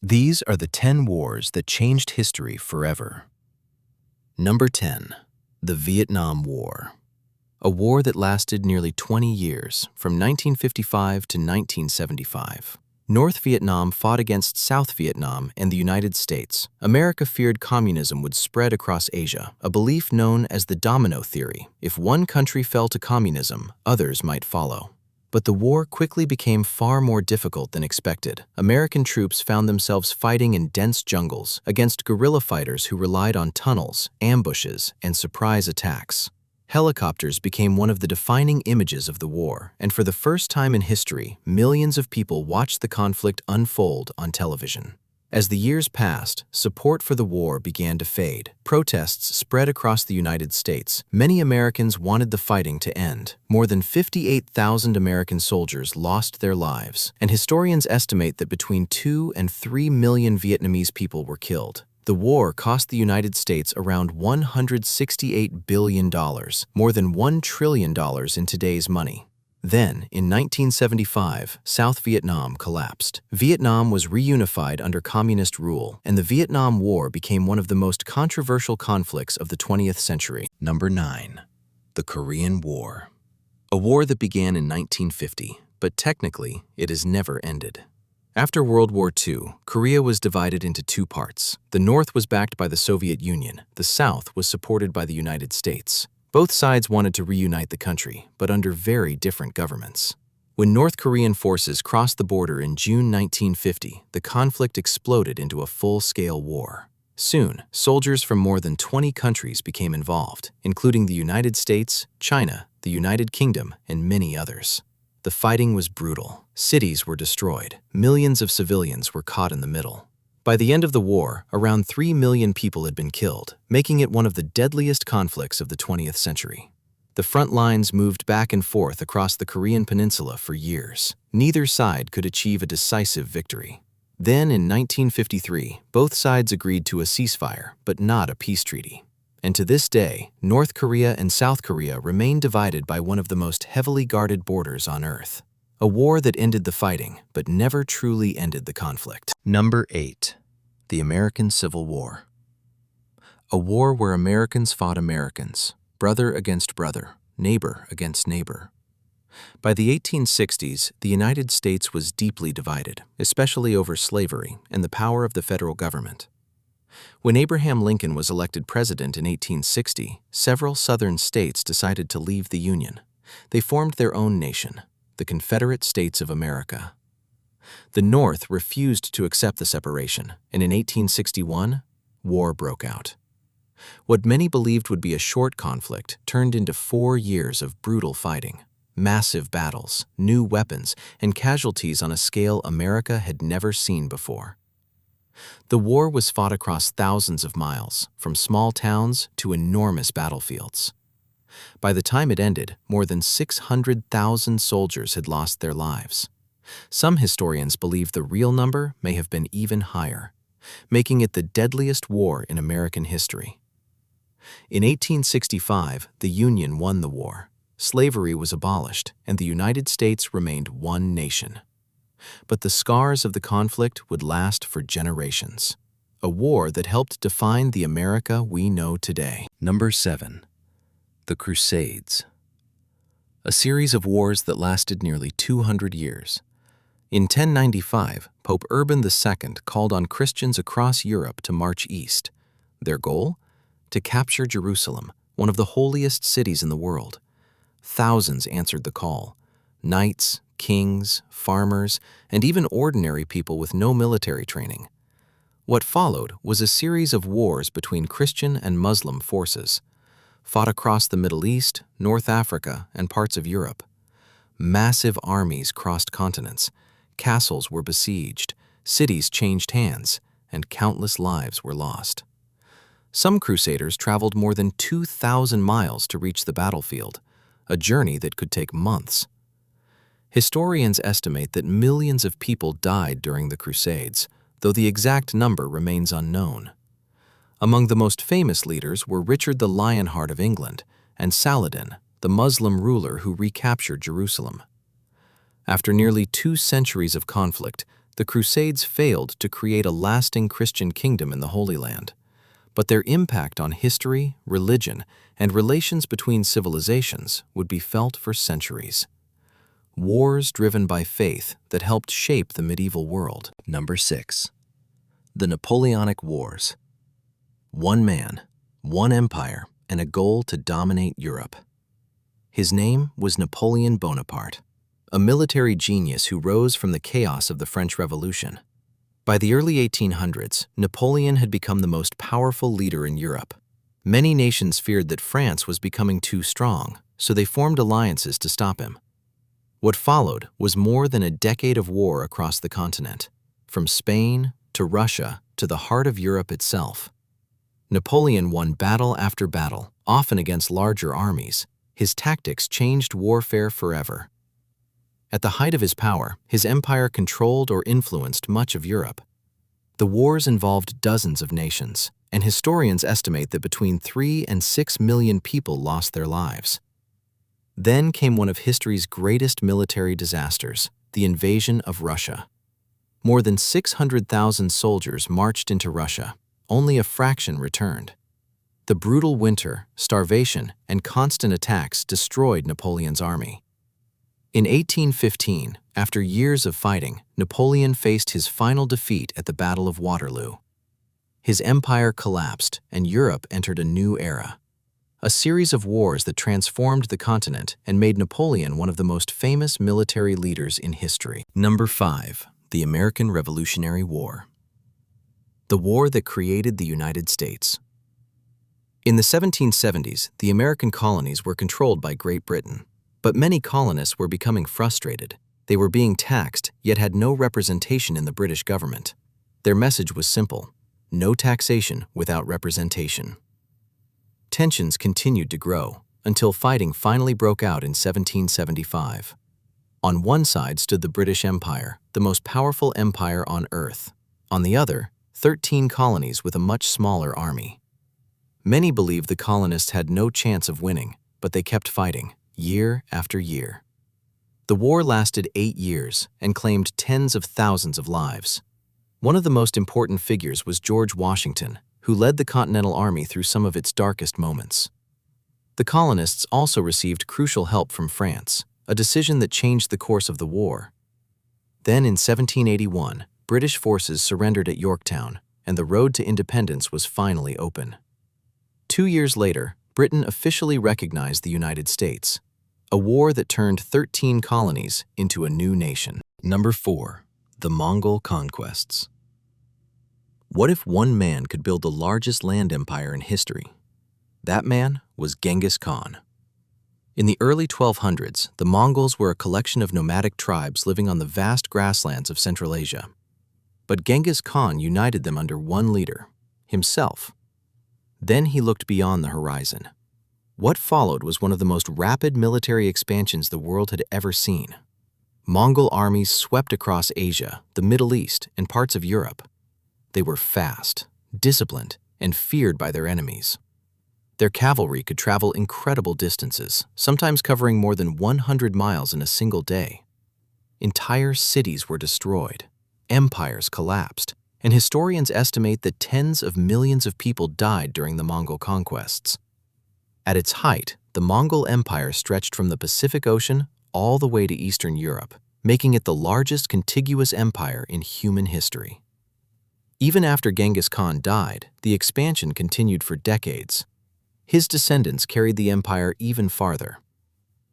These are the 10 wars that changed history forever. Number 10. The Vietnam War. A war that lasted nearly 20 years, from 1955 to 1975. North Vietnam fought against South Vietnam and the United States. America feared communism would spread across Asia, a belief known as the domino theory. If one country fell to communism, others might follow. But the war quickly became far more difficult than expected. American troops found themselves fighting in dense jungles against guerrilla fighters who relied on tunnels, ambushes, and surprise attacks. Helicopters became one of the defining images of the war, and for the first time in history, millions of people watched the conflict unfold on television. As the years passed, support for the war began to fade. Protests spread across the United States. Many Americans wanted the fighting to end. More than 58,000 American soldiers lost their lives, and historians estimate that between 2 and 3 million Vietnamese people were killed. The war cost the United States around $168 billion, more than $1 trillion in today's money. Then, in 1975, South Vietnam collapsed. Vietnam was reunified under communist rule, and the Vietnam War became one of the most controversial conflicts of the 20th century. Number 9. The Korean War. A war that began in 1950, but technically, it has never ended. After World War II, Korea was divided into two parts. The North was backed by the Soviet Union. The South was supported by the United States. Both sides wanted to reunite the country, but under very different governments. When North Korean forces crossed the border in June 1950, the conflict exploded into a full-scale war. Soon, soldiers from more than 20 countries became involved, including the United States, China, the United Kingdom, and many others. The fighting was brutal. Cities were destroyed. Millions of civilians were caught in the middle. By the end of the war, around 3 million people had been killed, making it one of the deadliest conflicts of the 20th century. The front lines moved back and forth across the Korean peninsula for years. Neither side could achieve a decisive victory. Then, in 1953, both sides agreed to a ceasefire, but not a peace treaty. And to this day, North Korea and South Korea remain divided by one of the most heavily guarded borders on Earth. A war that ended the fighting, but never truly ended the conflict. Number 8. The American Civil War. A war where Americans fought Americans, brother against brother, neighbor against neighbor. By the 1860s, the United States was deeply divided, especially over slavery and the power of the federal government. When Abraham Lincoln was elected president in 1860, several southern states decided to leave the Union. They formed their own nation, the Confederate States of America. The North refused to accept the separation, and in 1861, war broke out. What many believed would be a short conflict turned into 4 years of brutal fighting, massive battles, new weapons, and casualties on a scale America had never seen before. The war was fought across thousands of miles, from small towns to enormous battlefields. By the time it ended, more than 600,000 soldiers had lost their lives. Some historians believe the real number may have been even higher, making it the deadliest war in American history. In 1865, the Union won the war. Slavery was abolished, and the United States remained one nation. But the scars of the conflict would last for generations. A war that helped define the America we know today. Number 7. The Crusades. A series of wars that lasted nearly 200 years. In 1095, Pope Urban II called on Christians across Europe to march east. Their goal? To capture Jerusalem, one of the holiest cities in the world. Thousands answered the call. Knights, kings, farmers, and even ordinary people with no military training. What followed was a series of wars between Christian and Muslim forces, fought across the Middle East, North Africa, and parts of Europe. Massive armies crossed continents, castles were besieged, cities changed hands, and countless lives were lost. Some crusaders traveled more than 2,000 miles to reach the battlefield, a journey that could take months. Historians estimate that millions of people died during the Crusades, though the exact number remains unknown. Among the most famous leaders were Richard the Lionheart of England and Saladin, the Muslim ruler who recaptured Jerusalem. After nearly 2 centuries of conflict, The Crusades failed to create a lasting Christian kingdom in the Holy Land, but their impact on history, religion, and relations between civilizations would be felt for centuries. Wars driven by faith that helped shape the medieval world. Number 6. The Napoleonic Wars. One man, one empire, and a goal to dominate Europe. His name was Napoleon Bonaparte, a military genius who rose from the chaos of the French Revolution. By the early 1800s, Napoleon had become the most powerful leader in Europe. Many nations feared that France was becoming too strong, so they formed alliances to stop him. What followed was more than a decade of war across the continent, from Spain to Russia to the heart of Europe itself. Napoleon won battle after battle, often against larger armies. His tactics changed warfare forever. At the height of his power, his empire controlled or influenced much of Europe. The wars involved dozens of nations, and historians estimate that between 3 and 6 million people lost their lives. Then came one of history's greatest military disasters, the invasion of Russia. More than 600,000 soldiers marched into Russia. Only a fraction returned. The brutal winter, starvation, and constant attacks destroyed Napoleon's army. In 1815, after years of fighting, Napoleon faced his final defeat at the Battle of Waterloo. His empire collapsed, and Europe entered a new era. A series of wars that transformed the continent and made Napoleon one of the most famous military leaders in history. Number 5. The American Revolutionary War. The war that created the United States. In the 1770s, the American colonies were controlled by Great Britain. But many colonists were becoming frustrated. They were being taxed, yet had no representation in the British government. Their message was simple: no taxation without representation. Tensions continued to grow, until fighting finally broke out in 1775. On one side stood the British Empire, the most powerful empire on earth. On the other, 13 colonies with a much smaller army. Many believed the colonists had no chance of winning, but they kept fighting, year after year. The war lasted 8 years and claimed tens of thousands of lives. One of the most important figures was George Washington, who led the Continental Army through some of its darkest moments. The colonists also received crucial help from France, a decision that changed the course of the war. Then in 1781, British forces surrendered at Yorktown, and the road to independence was finally open. 2 years later, Britain officially recognized the United States, a war that turned 13 colonies into a new nation. Number 4. The Mongol Conquests. What if one man could build the largest land empire in history? That man was Genghis Khan. In the early 1200s, the Mongols were a collection of nomadic tribes living on the vast grasslands of Central Asia. But Genghis Khan united them under one leader, himself. Then he looked beyond the horizon. What followed was one of the most rapid military expansions the world had ever seen. Mongol armies swept across Asia, the Middle East, and parts of Europe. They were fast, disciplined, and feared by their enemies. Their cavalry could travel incredible distances, sometimes covering more than 100 miles in a single day. Entire cities were destroyed, empires collapsed, and historians estimate that tens of millions of people died during the Mongol conquests. At its height, the Mongol Empire stretched from the Pacific Ocean all the way to Eastern Europe, making it the largest contiguous empire in human history. Even after Genghis Khan died, the expansion continued for decades. His descendants carried the empire even farther.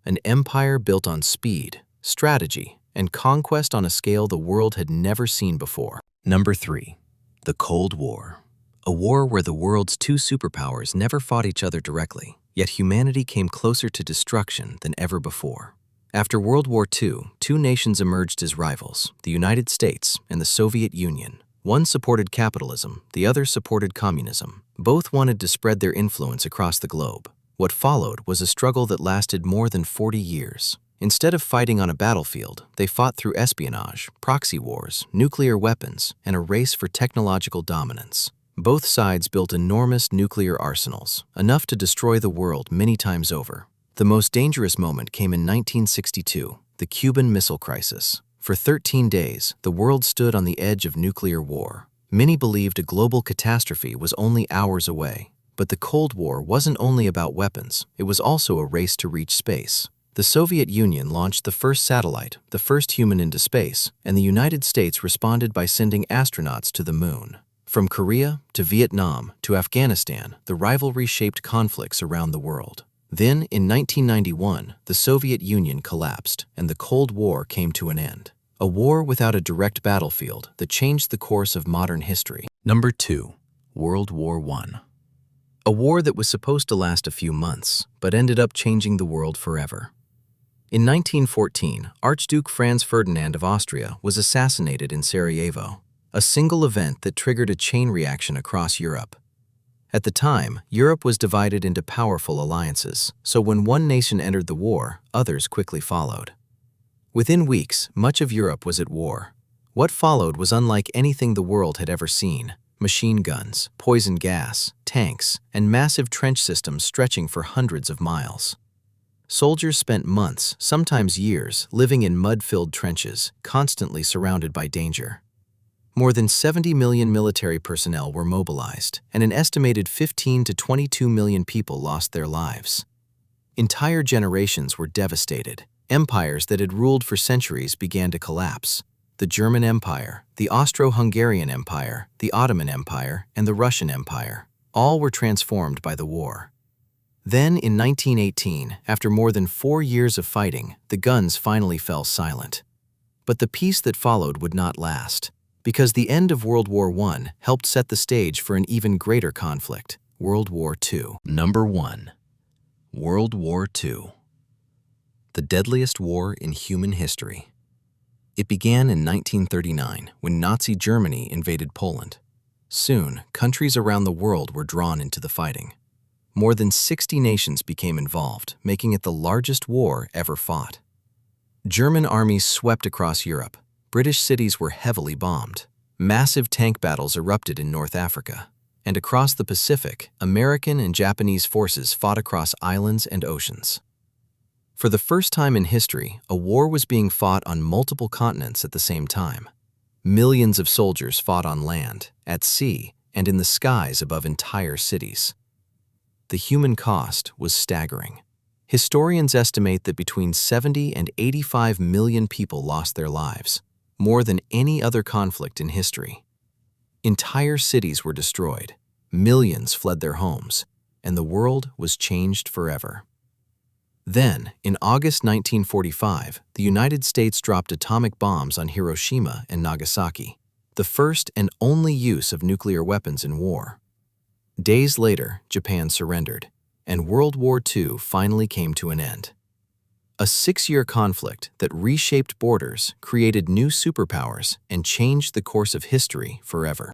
An empire built on speed, strategy, and conquest on a scale the world had never seen before. Number 3. The Cold War. A war where the world's two superpowers never fought each other directly, yet humanity came closer to destruction than ever before. After World War II, two nations emerged as rivals, the United States and the Soviet Union. One supported capitalism, the other supported communism. Both wanted to spread their influence across the globe. What followed was a struggle that lasted more than 40 years. Instead of fighting on a battlefield, they fought through espionage, proxy wars, nuclear weapons, and a race for technological dominance. Both sides built enormous nuclear arsenals, enough to destroy the world many times over. The most dangerous moment came in 1962, the Cuban Missile Crisis. For 13 days, the world stood on the edge of nuclear war. Many believed a global catastrophe was only hours away. But the Cold War wasn't only about weapons, it was also a race to reach space. The Soviet Union launched the first satellite, the first human into space, and the United States responded by sending astronauts to the moon. From Korea to Vietnam to Afghanistan, the rivalry shaped conflicts around the world. Then, in 1991, the Soviet Union collapsed, and the Cold War came to an end. A war without a direct battlefield that changed the course of modern history. Number 2. World War I. A war that was supposed to last a few months, but ended up changing the world forever. In 1914, Archduke Franz Ferdinand of Austria was assassinated in Sarajevo, a single event that triggered a chain reaction across Europe. At the time, Europe was divided into powerful alliances, so when one nation entered the war, others quickly followed. Within weeks, much of Europe was at war. What followed was unlike anything the world had ever seen. Machine guns, poison gas, tanks, and massive trench systems stretching for hundreds of miles. Soldiers spent months, sometimes years, living in mud-filled trenches, constantly surrounded by danger. More than 70 million military personnel were mobilized, and an estimated 15 to 22 million people lost their lives. Entire generations were devastated. Empires that had ruled for centuries began to collapse. The German Empire, the Austro-Hungarian Empire, the Ottoman Empire, and the Russian Empire. All were transformed by the war. Then, in 1918, after more than 4 years of fighting, the guns finally fell silent. But the peace that followed would not last, because the end of World War I helped set the stage for an even greater conflict, World War II. Number 1. World War II. The deadliest war in human history. It began in 1939 when Nazi Germany invaded Poland. Soon, countries around the world were drawn into the fighting. More than 60 nations became involved, making it the largest war ever fought. German armies swept across Europe. British cities were heavily bombed. Massive tank battles erupted in North Africa. And across the Pacific, American and Japanese forces fought across islands and oceans. For the first time in history, a war was being fought on multiple continents at the same time. Millions of soldiers fought on land, at sea, and in the skies above entire cities. The human cost was staggering. Historians estimate that between 70 and 85 million people lost their lives, more than any other conflict in history. Entire cities were destroyed, millions fled their homes, and the world was changed forever. Then, in August 1945, the United States dropped atomic bombs on Hiroshima and Nagasaki, the first and only use of nuclear weapons in war. Days later, Japan surrendered, and World War II finally came to an end. A 6-year conflict that reshaped borders, created new superpowers, and changed the course of history forever.